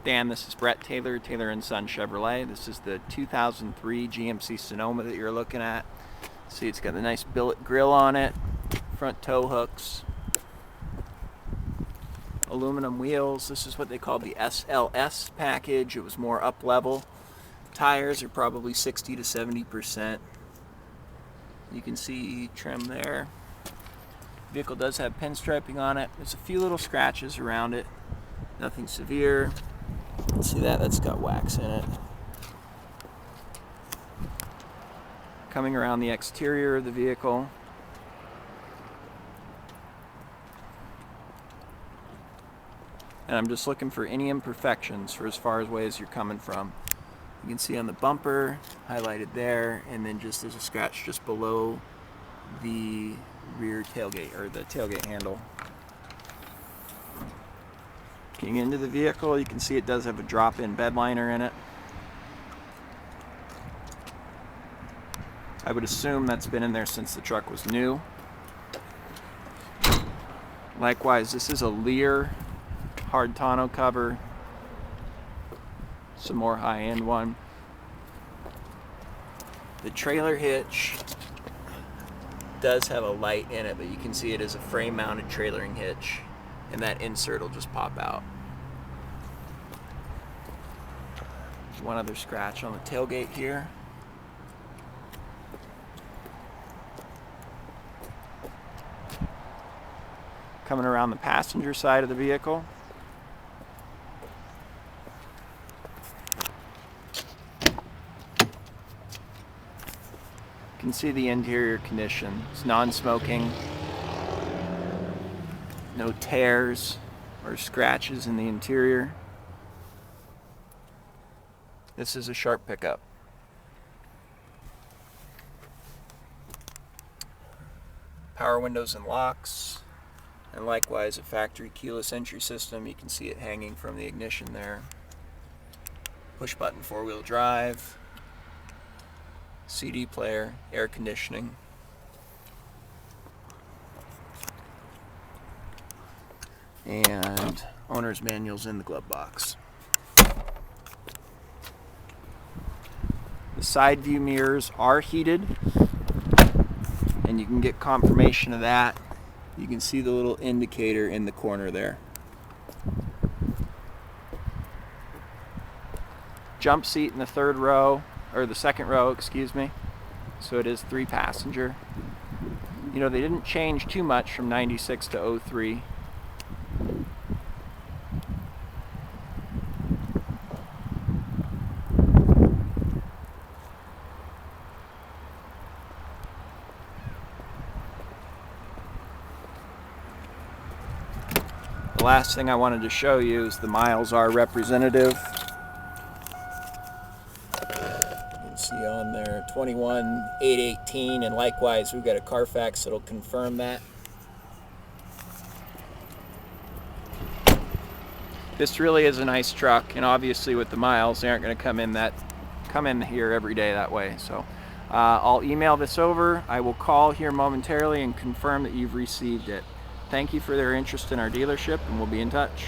Dan, this is Brett Taylor, Taylor & Sons Chevrolet. This is the 2003 GMC Sonoma that you're looking at. See, it's got the nice billet grille on it, front tow hooks, aluminum wheels. This is what they call the SLS package. It was more up level. Tires are probably 60 to 70%. You can see trim there. The vehicle does have pinstriping on it. There's a few little scratches around it. Nothing severe. See that? That's got wax in it. Coming around the exterior of the vehicle. And I'm just looking for any imperfections for as far away as you're coming from. You can see on the bumper, highlighted there, and then just there's a scratch just below the rear tailgate, or the tailgate handle. Getting into the vehicle, you can see it does have a drop-in bed liner in it. I would assume that's been in there since the truck was new. Likewise, this is a Lear hard tonneau cover. Some more high-end one. The trailer hitch does have a light in it, but you can see it is a frame-mounted trailering hitch, and that insert will just pop out. There's one other scratch on the tailgate here. Coming around the passenger side of the vehicle. You can see the interior condition. It's non-smoking. No tears or scratches in the interior. This is a sharp pickup. Power windows and locks, and likewise a factory keyless entry system. You can see it hanging from the ignition there. Push button 4-wheel drive, CD player, air conditioning. And owner's manual's in the glove box. The side view mirrors are heated, and you can get confirmation of that. You can see the little indicator in the corner there. Jump seat in the third row, or the second row, excuse me. So it is 3-passenger. You know, they didn't change too much from 96 to 03. The last thing I wanted to show you is the miles are representative. You can see on there 21,818, and likewise we've got a Carfax that'll confirm that. This really is a nice truck, and obviously with the miles, they aren't going to come in here every day that way. So I'll email this over. I will call here momentarily and confirm that you've received it. Thank you for their interest in our dealership, and we'll be in touch.